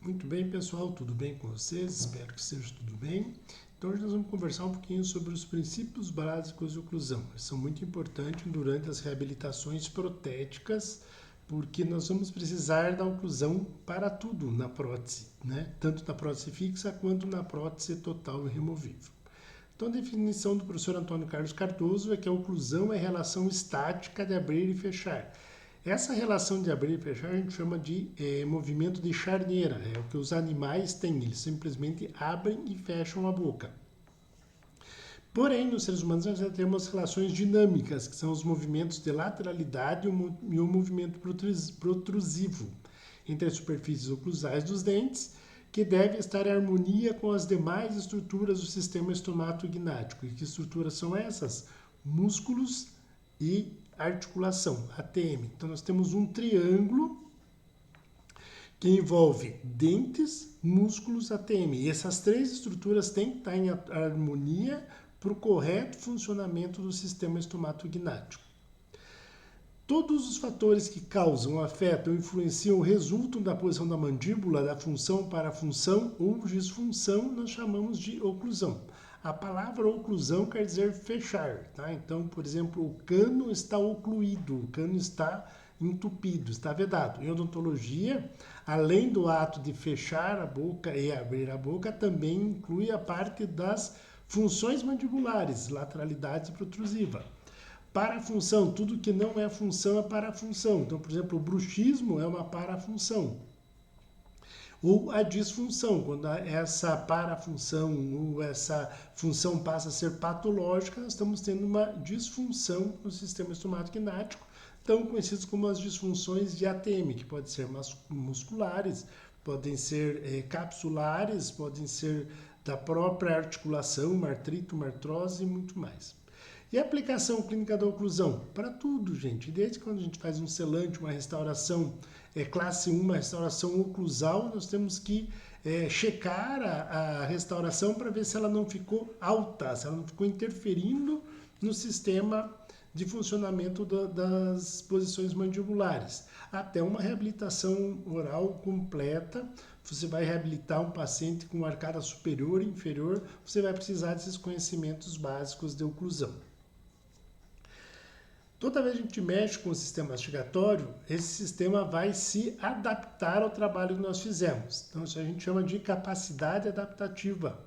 Muito bem, pessoal, tudo bem com vocês? Espero que esteja tudo bem. Então, hoje nós vamos conversar um pouquinho sobre os princípios básicos de oclusão. Eles são muito importantes durante as reabilitações protéticas, porque nós vamos precisar da oclusão para tudo na prótese, né? Tanto na prótese fixa quanto na prótese total e removível. Então, a definição do professor Antônio Carlos Cardoso é que a oclusão é a relação estática de abrir e fechar. Essa relação de abrir e fechar a gente chama de movimento de charneira, é o que os animais têm, eles simplesmente abrem e fecham a boca. Porém, nos seres humanos nós já temos relações dinâmicas, que são os movimentos de lateralidade e o movimento protrusivo entre as superfícies oclusais dos dentes, que deve estar em harmonia com as demais estruturas do sistema estomatognático. E que estruturas são essas? Músculos e articulação, ATM. Então nós temos um triângulo que envolve dentes, músculos, ATM. E essas três estruturas têm que estar em harmonia para o correto funcionamento do sistema estomatognático. Todos os fatores que causam, afetam, influenciam, resultam da posição da mandíbula, da função para a função ou disfunção, nós chamamos de oclusão. A palavra oclusão quer dizer fechar, tá? Então, por exemplo, o cano está ocluído, o cano está entupido, está vedado. Em odontologia, além do ato de fechar a boca e abrir a boca, também inclui a parte das funções mandibulares, lateralidade e protrusiva. Parafunção, tudo que não é função é parafunção. Então, por exemplo, o bruxismo é uma parafunção. Ou a disfunção, quando essa parafunção ou essa função passa a ser patológica, nós estamos tendo uma disfunção no sistema estomatognático, tão conhecidos como as disfunções de ATM, que podem ser musculares, podem ser capsulares, podem ser da própria articulação, uma artrite, uma artrose e muito mais. E a aplicação clínica da oclusão? Para tudo, gente. Desde quando a gente faz um selante, uma restauração classe 1, uma restauração oclusal, nós temos que checar a restauração para ver se ela não ficou alta, se ela não ficou interferindo no sistema de funcionamento das posições mandibulares. Até uma reabilitação oral completa, você vai reabilitar um paciente com arcada superior e inferior, você vai precisar desses conhecimentos básicos de oclusão. Toda vez que a gente mexe com o sistema mastigatório, esse sistema vai se adaptar ao trabalho que nós fizemos. Então, isso a gente chama de capacidade adaptativa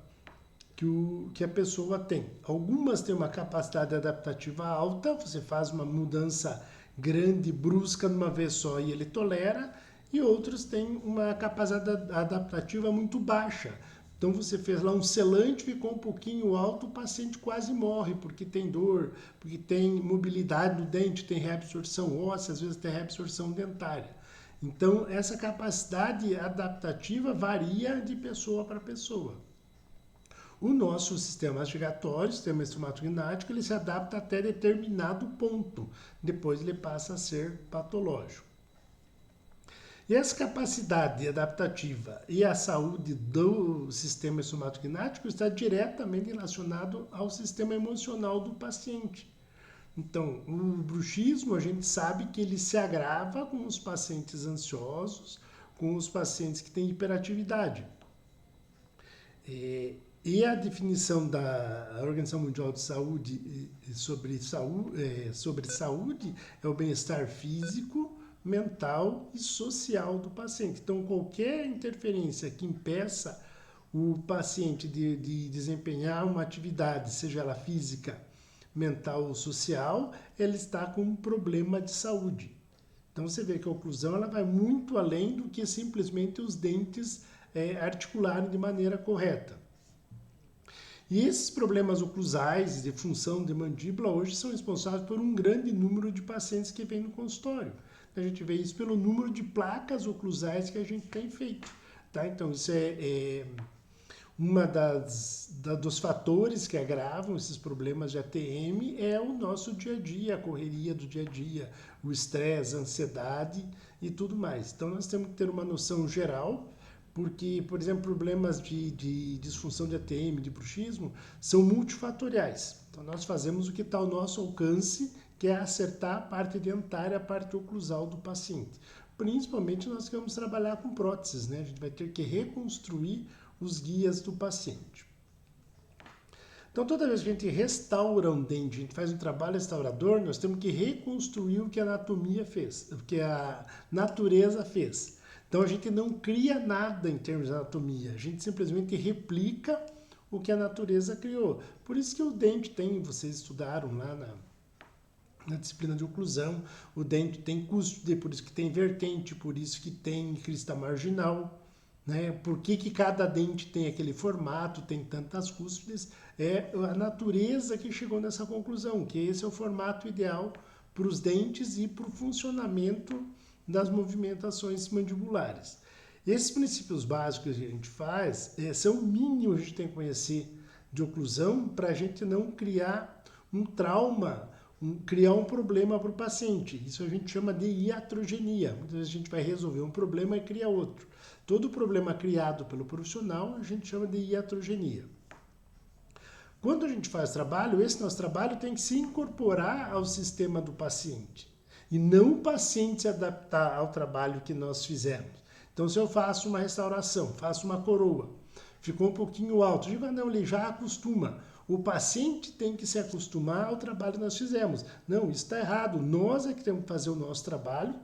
que a pessoa tem. Algumas têm uma capacidade adaptativa alta, você faz uma mudança grande, brusca, de uma vez só e ele tolera, e outros têm uma capacidade adaptativa muito baixa. Então você fez lá um selante, ficou um pouquinho alto, o paciente quase morre, porque tem dor, porque tem mobilidade do dente, tem reabsorção óssea, às vezes tem reabsorção dentária. Então essa capacidade adaptativa varia de pessoa para pessoa. O nosso sistema mastigatório, o sistema estomatognático, ele se adapta até determinado ponto. Depois ele passa a ser patológico. E essa capacidade adaptativa e a saúde do sistema estomatognático está diretamente relacionado ao sistema emocional do paciente. Então, o bruxismo, a gente sabe que ele se agrava com os pacientes ansiosos, com os pacientes que têm hiperatividade. E a definição da Organização Mundial de Saúde sobre saúde é o bem-estar físico, mental e social do paciente. Então, qualquer interferência que impeça o paciente de desempenhar uma atividade, seja ela física, mental ou social, ele está com um problema de saúde. Então, você vê que a oclusão ela vai muito além do que simplesmente os dentes articularem de maneira correta. E esses problemas oclusais de função de mandíbula hoje são responsáveis por um grande número de pacientes que vêm no consultório. A gente vê isso pelo número de placas oclusais que a gente tem feito. Tá? Então, isso é uma dos fatores que agravam esses problemas de ATM é o nosso dia a dia, a correria do dia a dia, o estresse, a ansiedade e tudo mais. Então, nós temos que ter uma noção geral, porque, por exemplo, problemas de disfunção de ATM, de bruxismo, são multifatoriais. Então, nós fazemos o que está ao nosso alcance, que é acertar a parte dentária, a parte oclusal do paciente. principalmente nós que vamos trabalhar com próteses, né? A gente vai ter que reconstruir os guias do paciente. Então, toda vez que a gente restaura um dente, a gente faz um trabalho restaurador, nós temos que reconstruir o que a anatomia fez, o que a natureza fez. Então, a gente não cria nada em termos de anatomia, a gente simplesmente replica o que a natureza criou. Por isso que o dente tem, vocês estudaram lá na disciplina de oclusão, o dente tem cúspide, por isso que tem vertente, por isso que tem crista marginal. Né? Por que cada dente tem aquele formato, tem tantas cúspides? É a natureza que chegou nessa conclusão, que esse é o formato ideal para os dentes e para o funcionamento das movimentações mandibulares. Esses princípios básicos que a gente faz são mínimos, a gente tem que conhecer de oclusão para a gente não criar um trauma, criar um problema para o paciente. Isso a gente chama de iatrogenia. Muitas vezes a gente vai resolver um problema e cria outro. Todo problema criado pelo profissional a gente chama de iatrogenia. Quando a gente faz trabalho, esse nosso trabalho tem que se incorporar ao sistema do paciente. E não o paciente se adaptar ao trabalho que nós fizemos. Então, se eu faço uma restauração, faço uma coroa, ficou um pouquinho alto, digo, não, ele já acostuma. O paciente tem que se acostumar ao trabalho que nós fizemos. Não, isso está errado. Nós é que temos que fazer o nosso trabalho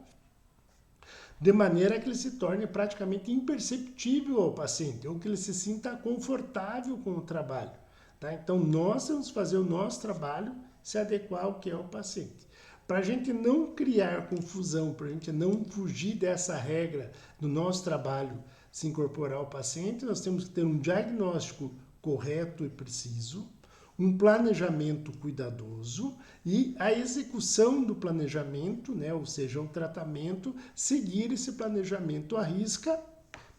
de maneira que ele se torne praticamente imperceptível ao paciente, ou que ele se sinta confortável com o trabalho. Tá? Então, nós temos que fazer o nosso trabalho, se adequar ao que é o paciente. Para a gente não criar confusão, para a gente não fugir dessa regra do nosso trabalho se incorporar ao paciente, nós temos que ter um diagnóstico correto e preciso, um planejamento cuidadoso e a execução do planejamento, né, ou seja, o tratamento, seguir esse planejamento à risca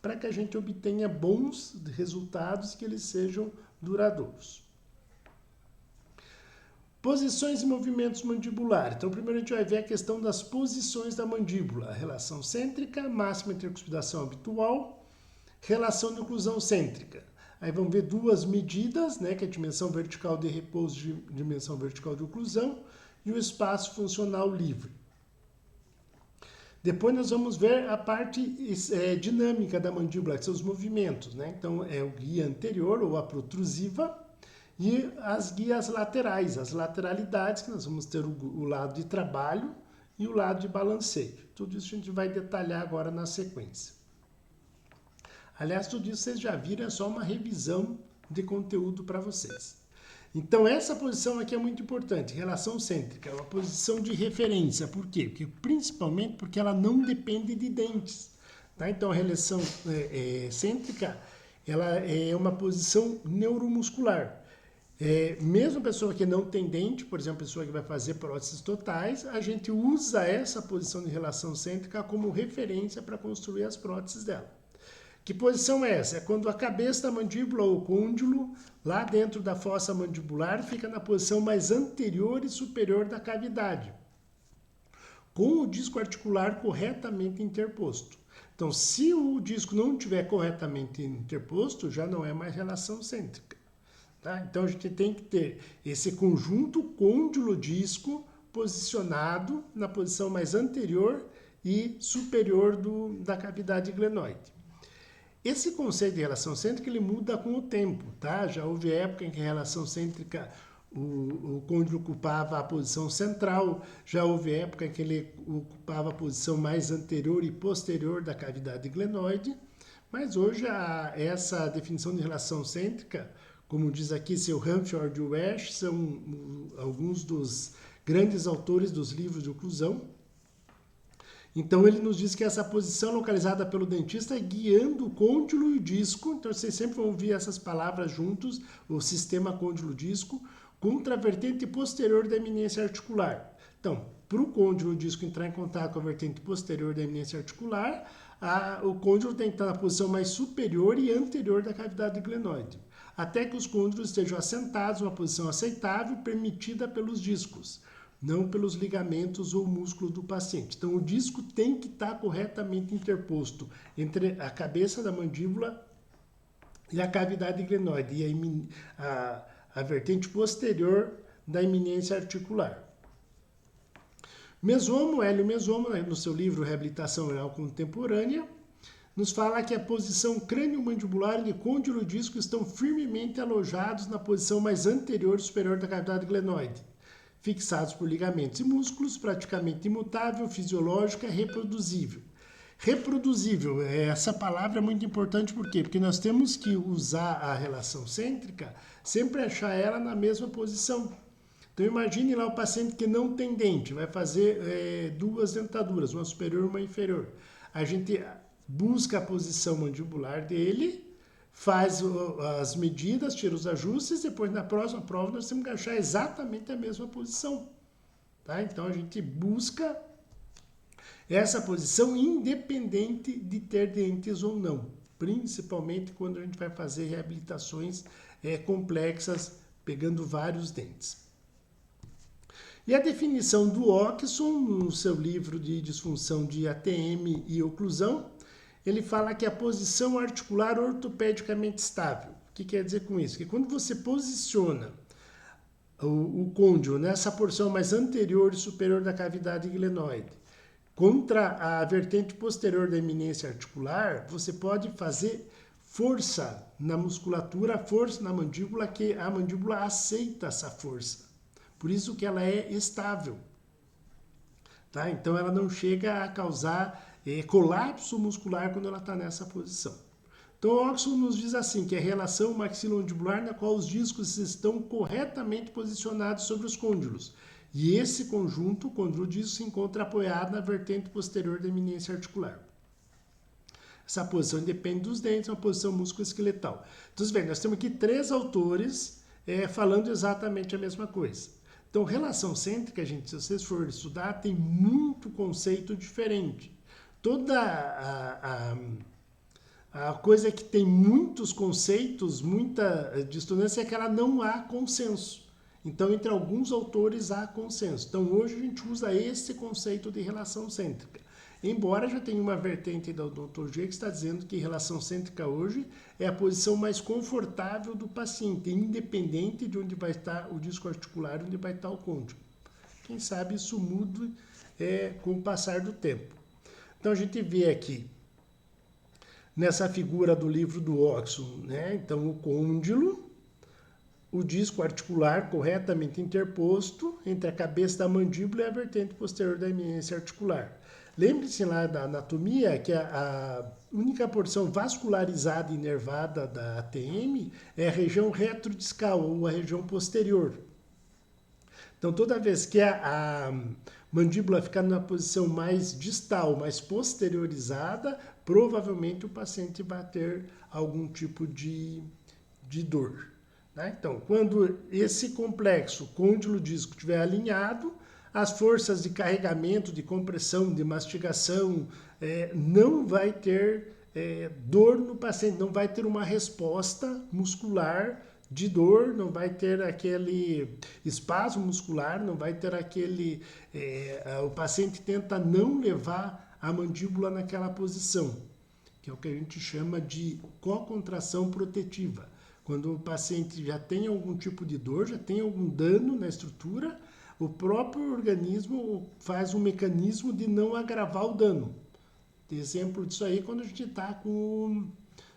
para que a gente obtenha bons resultados que eles sejam duradouros. Posições e movimentos mandibulares. Então, primeiro a gente vai ver a questão das posições da mandíbula. A relação cêntrica, máxima intercuspidação habitual, relação de oclusão cêntrica. Aí vamos ver duas medidas, né, que é a dimensão vertical de repouso e dimensão vertical de oclusão, e o espaço funcional livre. Depois nós vamos ver a parte dinâmica da mandíbula, que são os movimentos. Né? Então, é o guia anterior, ou a protrusiva, e as guias laterais, as lateralidades, que nós vamos ter o lado de trabalho e o lado de balanceio. Tudo isso a gente vai detalhar agora na sequência. Aliás, tudo isso vocês já viram, é só uma revisão de conteúdo para vocês. Então, essa posição aqui é muito importante, relação cêntrica, é uma posição de referência. Por quê? Principalmente porque ela não depende de dentes. Tá? Então, a relação cêntrica ela é uma posição neuromuscular. Mesmo a pessoa que não tem dente, por exemplo, a pessoa que vai fazer próteses totais, a gente usa essa posição de relação cêntrica como referência para construir as próteses dela. Que posição é essa? É quando a cabeça da mandíbula ou o côndilo, lá dentro da fossa mandibular, fica na posição mais anterior e superior da cavidade, com o disco articular corretamente interposto. Então, se o disco não estiver corretamente interposto, já não é mais relação cêntrica. Tá? Então, a gente tem que ter esse conjunto côndilo-disco posicionado na posição mais anterior e superior da cavidade glenoide. Esse conceito de relação cêntrica ele muda com o tempo, tá? Já houve época em que a relação cêntrica o côndilo ocupava a posição central, já houve época em que ele ocupava a posição mais anterior e posterior da cavidade glenoide, mas hoje essa definição de relação cêntrica, como diz aqui seu Ramfjord e Wesch, são alguns dos grandes autores dos livros de oclusão. Então, ele nos diz que essa posição localizada pelo dentista é guiando o côndilo e o disco. Então, vocês sempre vão ouvir essas palavras juntos, o sistema côndilo-disco, contra a vertente posterior da eminência articular. Então, para o côndilo e o disco entrar em contato com a vertente posterior da eminência articular, o côndilo tem que estar na posição mais superior e anterior da cavidade glenoide, até que os côndilos estejam assentados numa posição aceitável, permitida pelos discos, não pelos ligamentos ou músculos do paciente. Então, o disco tem que estar corretamente interposto entre a cabeça da mandíbula e a cavidade glenoide, e a vertente posterior da eminência articular. Mesomo, Hélio Mesomo, no seu livro Reabilitação Oral Contemporânea, nos fala que a posição crânio-mandibular e côndilo disco estão firmemente alojados na posição mais anterior e superior da cavidade glenoide, fixados por ligamentos e músculos, praticamente imutável, fisiológica e reproduzível. Reproduzível, essa palavra é muito importante, por quê? Porque nós temos que usar a relação cêntrica, sempre achar ela na mesma posição. Então imagine lá o paciente que não tem dente, vai fazer duas dentaduras, uma superior e uma inferior. A gente busca a posição mandibular dele, faz as medidas, tira os ajustes, depois na próxima prova nós temos que achar exatamente a mesma posição. Tá? Então a gente busca essa posição independente de ter dentes ou não, principalmente quando a gente vai fazer reabilitações complexas, pegando vários dentes. E a definição do Oxon, no seu livro de disfunção de ATM e oclusão, ele fala que a posição articular ortopedicamente estável. O que quer dizer com isso? Que quando você posiciona o côndilo nessa porção mais anterior e superior da cavidade glenoide, contra a vertente posterior da eminência articular, você pode fazer força na musculatura, força na mandíbula, que a mandíbula aceita essa força. Por isso que ela é estável. Tá? Então ela não chega a causar colapso muscular quando ela está nessa posição. Então o Oxon nos diz assim, que é a relação maxilomandibular na qual os discos estão corretamente posicionados sobre os côndilos. E esse conjunto, o condilo-disco, se encontra apoiado na vertente posterior da eminência articular. Essa posição independe dos dentes, é uma posição musculoesqueletal. Então, vocês veem, nós temos aqui 3 autores falando exatamente a mesma coisa. Então, relação cêntrica, gente, se vocês forem estudar, tem muito conceito diferente. Toda a coisa que tem muitos conceitos, muita dissonância, é que ela não há consenso. Então, entre alguns autores há consenso. Então, hoje a gente usa esse conceito de relação cêntrica. Embora já tenha uma vertente da odontologia que está dizendo que relação cêntrica hoje é a posição mais confortável do paciente, independente de onde vai estar o disco articular, onde vai estar o côndilo. Quem sabe isso muda com o passar do tempo. Então, a gente vê aqui, nessa figura do livro do Oxon, né? Então, o côndilo, o disco articular corretamente interposto entre a cabeça da mandíbula e a vertente posterior da eminência articular. Lembre-se lá da anatomia que a única porção vascularizada e inervada da ATM é a região retrodiscal, ou a região posterior. Então, toda vez que a mandíbula ficar na posição mais distal, mais posteriorizada, provavelmente o paciente vai ter algum tipo de dor. Então, quando esse complexo côndilo-disco estiver alinhado, as forças de carregamento, de compressão, de mastigação, não vai ter dor no paciente, não vai ter uma resposta muscular de dor, não vai ter aquele espasmo muscular, não vai ter aquele... o paciente tenta não levar a mandíbula naquela posição, que é o que a gente chama de cocontração protetiva. Quando o paciente já tem algum tipo de dor, já tem algum dano na estrutura, o próprio organismo faz um mecanismo de não agravar o dano. Exemplo disso aí, quando a gente está com um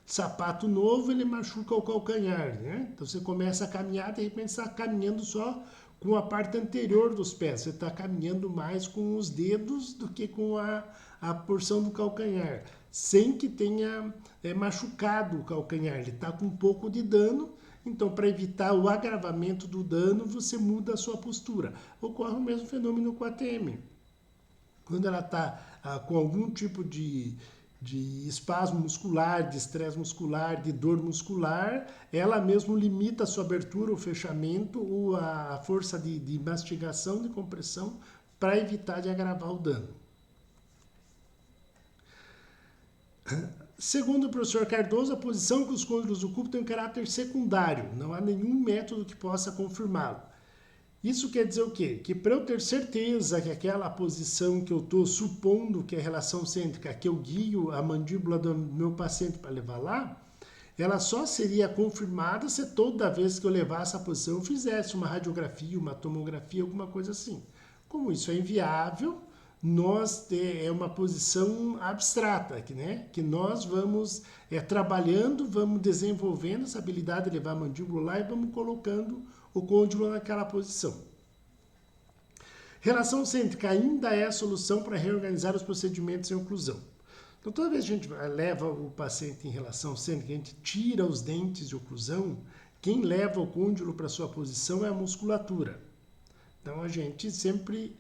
sapato novo, ele machuca o calcanhar, né? Então você começa a caminhar, de repente você está caminhando só com a parte anterior dos pés, você está caminhando mais com os dedos do que com a porção do calcanhar, sem que tenha machucado o calcanhar, ele está com um pouco de dano. Então, para evitar o agravamento do dano, você muda a sua postura. Ocorre o mesmo fenômeno com a ATM. Quando ela está com algum tipo de espasmo muscular, de estresse muscular, de dor muscular, ela mesmo limita a sua abertura, o fechamento, ou a força de mastigação, de compressão, para evitar de agravar o dano. Segundo o professor Cardoso, a posição que os côndilos ocupam tem um caráter secundário, não há nenhum método que possa confirmá-lo. Isso quer dizer o quê? Que para eu ter certeza que aquela posição que eu estou supondo que é relação cêntrica, que eu guio a mandíbula do meu paciente para levar lá, ela só seria confirmada se toda vez que eu levasse essa posição eu fizesse uma radiografia, uma tomografia, alguma coisa assim. Como isso é inviável, é uma posição abstrata, né? Que nós vamos trabalhando, vamos desenvolvendo essa habilidade de levar a mandíbula lá e vamos colocando o côndilo naquela posição. Relação cêntrica ainda é a solução para reorganizar os procedimentos em oclusão. Então, toda vez que a gente leva o paciente em relação cêntrica, a gente tira os dentes de oclusão, quem leva o côndilo para sua posição é a musculatura. Então, a gente sempre,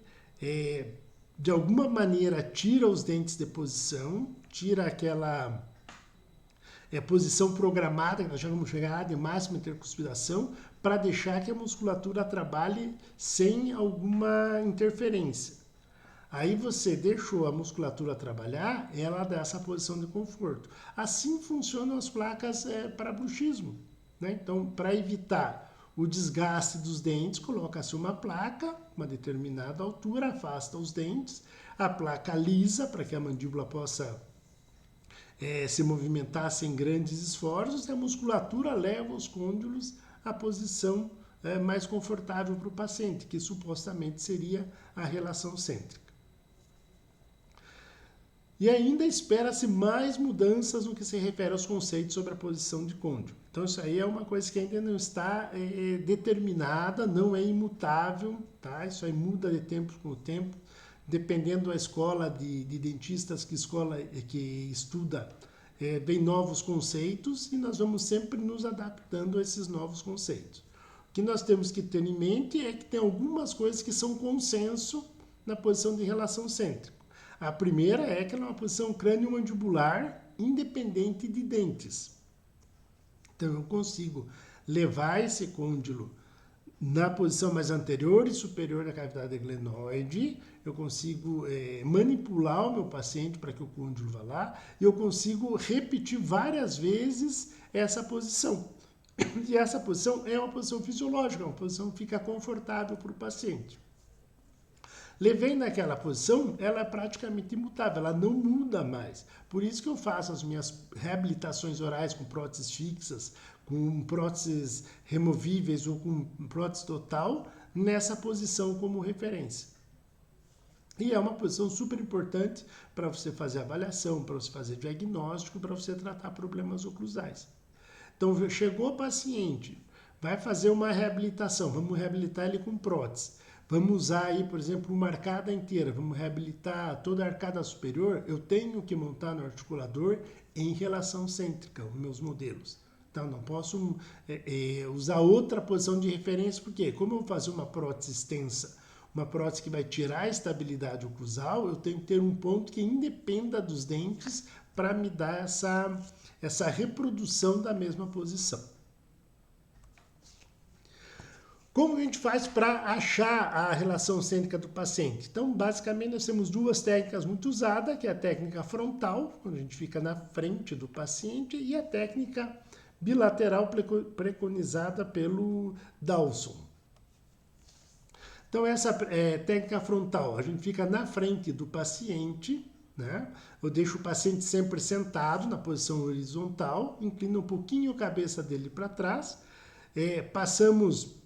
de alguma maneira, tira os dentes de posição, tira aquela posição programada, que nós já vamos chegar de máxima intercuspidação, para deixar que a musculatura trabalhe sem alguma interferência. Aí você deixou a musculatura trabalhar, ela dá essa posição de conforto. Assim funcionam as placas para bruxismo, né? Então, para evitar o desgaste dos dentes, coloca-se uma placa, uma determinada altura, afasta os dentes, a placa lisa para que a mandíbula possa se movimentar sem grandes esforços, e a musculatura leva os côndilos à posição mais confortável para o paciente, que supostamente seria a relação cêntrica. E ainda espera-se mais mudanças no que se refere aos conceitos sobre a posição de côndilo. Então isso aí é uma coisa que ainda não está determinada, não é imutável, tá? Isso aí muda de tempo com tempo, dependendo da escola de dentistas que estuda, vem novos conceitos e nós vamos sempre nos adaptando a esses novos conceitos. O que nós temos que ter em mente é que tem algumas coisas que são consenso na posição de relação cêntrica. A primeira é que ela é uma posição crânio-mandibular independente de dentes. Então, eu consigo levar esse côndilo na posição mais anterior e superior da cavidade glenoide, eu consigo manipular o meu paciente para que o côndilo vá lá, e eu consigo repetir várias vezes essa posição. E essa posição é uma posição fisiológica, uma posição que fica confortável para o paciente. Levei naquela posição, ela é praticamente imutável, ela não muda mais. Por isso que eu faço as minhas reabilitações orais com próteses fixas, com próteses removíveis ou com prótese total, nessa posição como referência. E é uma posição super importante para você fazer avaliação, para você fazer diagnóstico, para você tratar problemas oclusais. Então, chegou o paciente, vai fazer uma reabilitação, vamos reabilitar ele com prótese. Vamos usar aí, por exemplo, uma arcada inteira, vamos reabilitar toda a arcada superior, eu tenho que montar no articulador em relação cêntrica, os meus modelos. Então, não posso usar outra posição de referência, porque como eu vou fazer uma prótese extensa, uma prótese que vai tirar a estabilidade oclusal, eu tenho que ter um ponto que independa dos dentes para me dar essa reprodução da mesma posição. Como a gente faz para achar a relação cêntrica do paciente? Então, basicamente, nós temos duas técnicas muito usadas, que é a técnica frontal, quando a gente fica na frente do paciente, e a técnica bilateral preconizada pelo Dawson. Então, essa técnica frontal, a gente fica na frente do paciente, né? Eu deixo o paciente sempre sentado na posição horizontal, inclino um pouquinho a cabeça dele para trás, passamos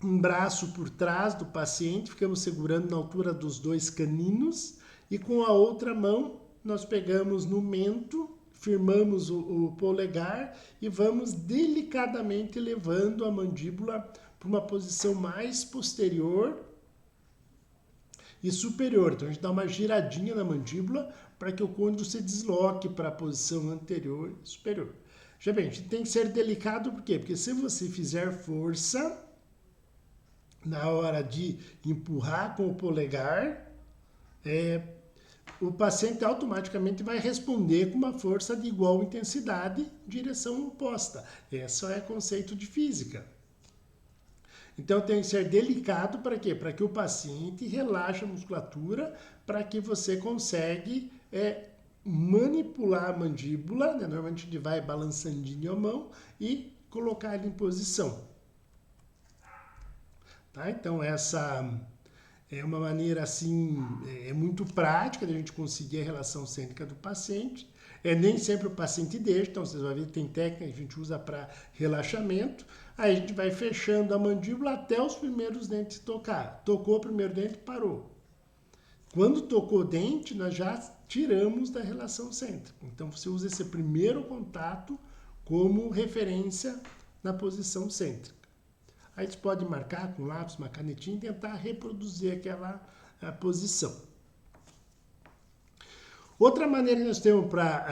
um braço por trás do paciente, ficamos segurando na altura dos dois caninos e com a outra mão nós pegamos no mento, firmamos o polegar e vamos delicadamente levando a mandíbula para uma posição mais posterior e superior. Então a gente dá uma giradinha na mandíbula para que o côndilo se desloque para a posição anterior e superior. Já bem, a gente tem que ser delicado, por quê? Porque se você fizer força na hora de empurrar com o polegar, o paciente automaticamente vai responder com uma força de igual intensidade em direção oposta. Esse é o conceito de física. Então tem que ser delicado para quê? Para que o paciente relaxe a musculatura, para que você consegue manipular a mandíbula, né? Normalmente a gente vai balançandinho a mão e colocar ele em posição. Tá? Então essa é uma maneira assim, muito prática de a gente conseguir a relação cêntrica do paciente. Nem sempre o paciente deixa, então vocês vão ver que tem técnica que a gente usa para relaxamento. Aí a gente vai fechando a mandíbula até os primeiros dentes tocar. Tocou o primeiro dente, parou. Quando tocou o dente, nós já tiramos da relação cêntrica. Então você usa esse primeiro contato como referência na posição cêntrica. Aí você pode marcar com lápis, uma canetinha e tentar reproduzir aquela posição. Outra maneira que nós temos para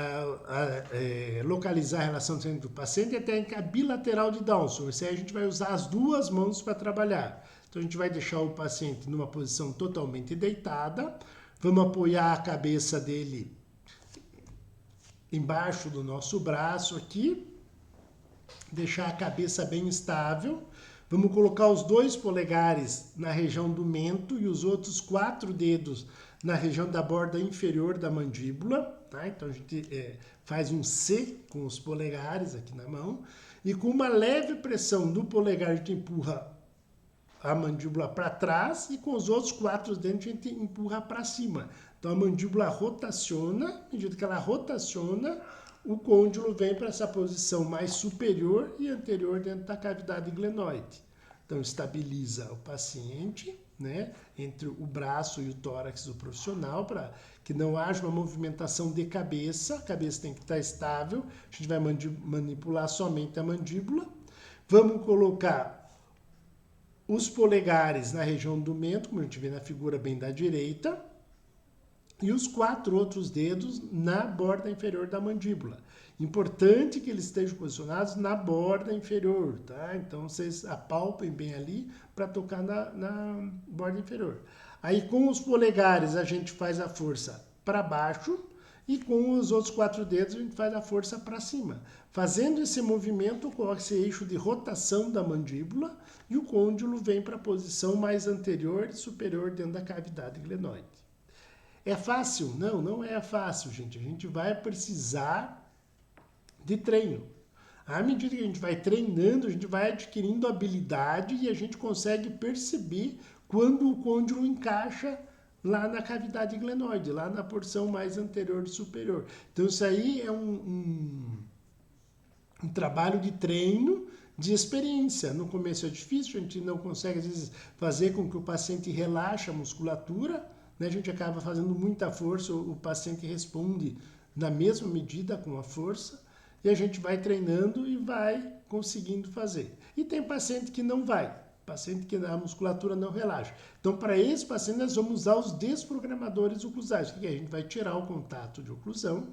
localizar a relação cêntrica do paciente é a técnica bilateral de Dawson. Isso aí a gente vai usar as duas mãos para trabalhar. Então a gente vai deixar o paciente numa posição totalmente deitada. Vamos apoiar a cabeça dele embaixo do nosso braço aqui. Deixar a cabeça bem estável. Vamos colocar os 2 polegares na região do mento e os outros 4 dedos na região da borda inferior da mandíbula. Tá? Então a gente faz um C com os polegares aqui na mão. E com uma leve pressão do polegar a gente empurra a mandíbula para trás e com os outros 4 dentes a gente empurra para cima. Então a mandíbula rotaciona, à medida que ela rotaciona, o côndilo vem para essa posição mais superior e anterior dentro da cavidade glenoide. Então estabiliza o paciente, né, entre o braço e o tórax do profissional, para que não haja uma movimentação de cabeça. A cabeça tem que estar estável. A gente vai manipular somente a mandíbula. Vamos colocar os polegares na região do mento, como a gente vê na figura bem da direita, e os 4 outros dedos na borda inferior da mandíbula. Importante que eles estejam posicionados na borda inferior, tá? Então vocês apalpem bem ali para tocar na borda inferior. Aí com os polegares a gente faz a força para baixo e com os outros 4 dedos a gente faz a força para cima. Fazendo esse movimento, ocorre esse eixo de rotação da mandíbula e o côndilo vem para a posição mais anterior e superior dentro da cavidade glenoide. É fácil? Não, não é fácil, gente. A gente vai precisar de treino. À medida que a gente vai treinando, a gente vai adquirindo habilidade e a gente consegue perceber quando o côndilo encaixa lá na cavidade glenoide, lá na porção mais anterior e superior. Então isso aí é um trabalho de treino, de experiência. No começo é difícil, a gente não consegue às vezes fazer com que o paciente relaxe a musculatura, né? A gente acaba fazendo muita força, o paciente responde na mesma medida com a força, e a gente vai treinando e vai conseguindo fazer. E tem paciente que não vai, paciente que a musculatura não relaxa. Então, para esse paciente, nós vamos usar os desprogramadores oclusais, que a gente vai tirar o contato de oclusão,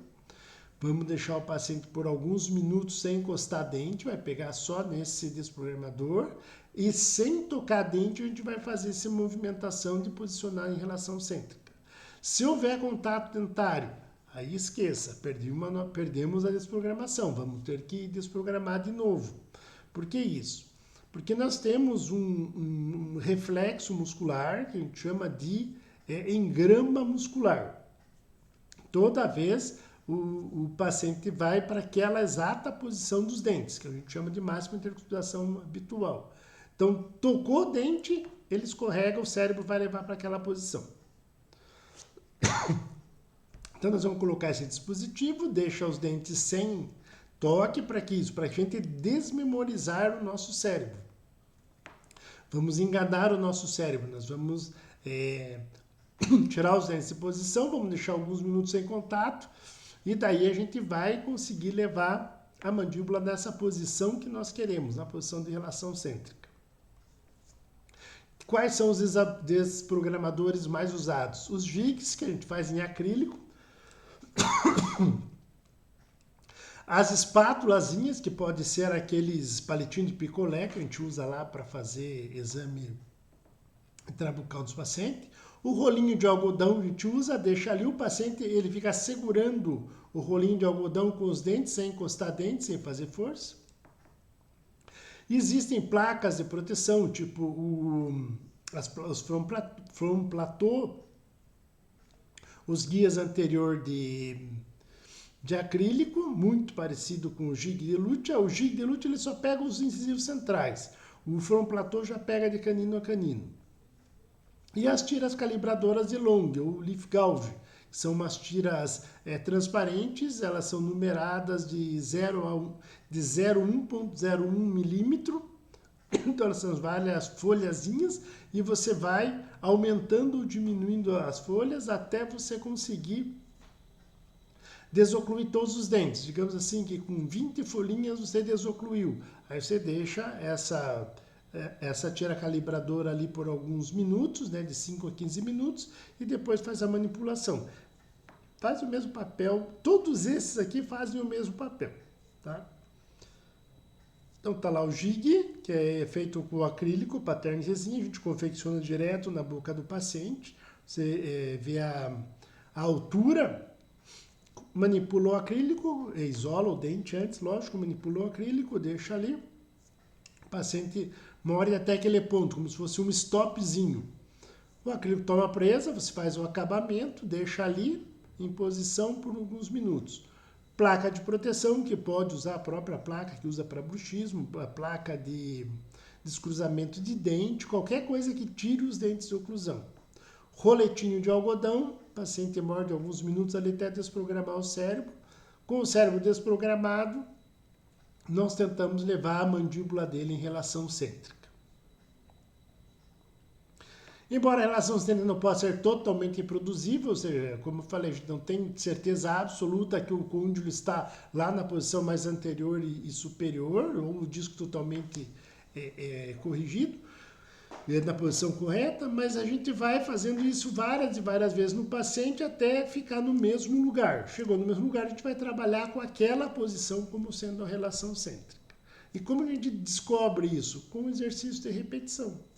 vamos deixar o paciente por alguns minutos sem encostar dente, vai pegar só nesse desprogramador, e sem tocar dente, a gente vai fazer essa movimentação de posicionar em relação cêntrica. Se houver contato dentário, aí esqueça, perdemos a desprogramação, vamos ter que desprogramar de novo. Por que isso? Porque nós temos um reflexo muscular que a gente chama de engrama muscular. Toda vez o paciente vai para aquela exata posição dos dentes, que a gente chama de máxima intercrustação habitual. Então, tocou o dente, ele escorrega, o cérebro vai levar para aquela posição. Então, nós vamos colocar esse dispositivo, deixa os dentes sem toque, para que isso? Para a gente desmemorizar o nosso cérebro. Vamos enganar o nosso cérebro, nós vamos tirar os dentes de posição, vamos deixar alguns minutos sem contato, e daí a gente vai conseguir levar a mandíbula nessa posição que nós queremos, na posição de relação cêntrica. Quais são os desprogramadores mais usados? Os jigs, que a gente faz em acrílico, as espátulazinhas, que pode ser aqueles palitinhos de picolé que a gente usa lá para fazer exame intrabucal dos pacientes, o rolinho de algodão a gente usa, deixa ali o paciente, ele fica segurando o rolinho de algodão com os dentes, sem encostar dentes, sem fazer força. Existem placas de proteção, tipo os front plateau, os guias anterior de acrílico, muito parecido com o jig de lute. O jig de lute ele só pega os incisivos centrais. O front plateau já pega de canino a canino. E as tiras calibradoras de Long, ou leaf gouge, São umas tiras transparentes, elas são numeradas de 0,1.01 milímetro. Então, elas são várias folhazinhas e você vai aumentando ou diminuindo as folhas até você conseguir desocluir todos os dentes. Digamos assim que com 20 folhinhas você desocluiu. Aí você deixa essa tira calibradora ali por alguns minutos, né, de 5 a 15 minutos, e depois faz a manipulação. Faz o mesmo papel, todos esses aqui fazem o mesmo papel, tá? Então tá lá o jig, que é feito com acrílico, pattern resina, a gente confecciona direto na boca do paciente. Você vê a altura, manipulou o acrílico, isola o dente antes, lógico, manipulou o acrílico, deixa ali. O paciente morde até aquele ponto, como se fosse um stopzinho. O acrílico toma presa, você faz o acabamento, deixa ali em posição por alguns minutos. Placa de proteção, que pode usar a própria placa que usa para bruxismo, a placa de descruzamento de dente, qualquer coisa que tire os dentes de oclusão. Roletinho de algodão, o paciente morde alguns minutos ali até desprogramar o cérebro. Com o cérebro desprogramado, nós tentamos levar a mandíbula dele em relação cêntrica. Embora a relação cêntrica não possa ser totalmente reproduzível, ou seja, como eu falei, a gente não tem certeza absoluta que o côndilo está lá na posição mais anterior e superior, ou o disco totalmente corrigido, na posição correta, mas a gente vai fazendo isso várias e várias vezes no paciente até ficar no mesmo lugar. Chegou no mesmo lugar, a gente vai trabalhar com aquela posição como sendo a relação cêntrica. E como a gente descobre isso? Com o exercício de repetição.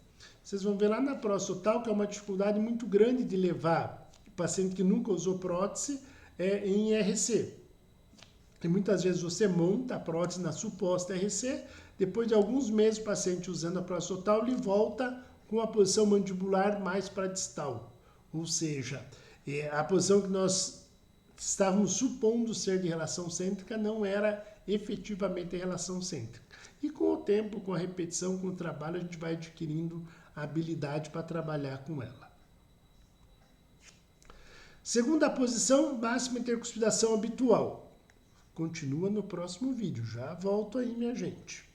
Vocês vão ver lá na próstata total que é uma dificuldade muito grande de levar o paciente que nunca usou prótese em IRC. E muitas vezes você monta a prótese na suposta IRC, depois de alguns meses o paciente usando a próstata total, ele volta com a posição mandibular mais para distal. Ou seja, a posição que nós estávamos supondo ser de relação cêntrica não era efetivamente a relação cêntrica. E com o tempo, com a repetição, com o trabalho, a gente vai adquirindo a habilidade para trabalhar com ela. Segunda posição, máxima intercuspidação habitual. Continua no próximo vídeo. Já volto aí, minha gente.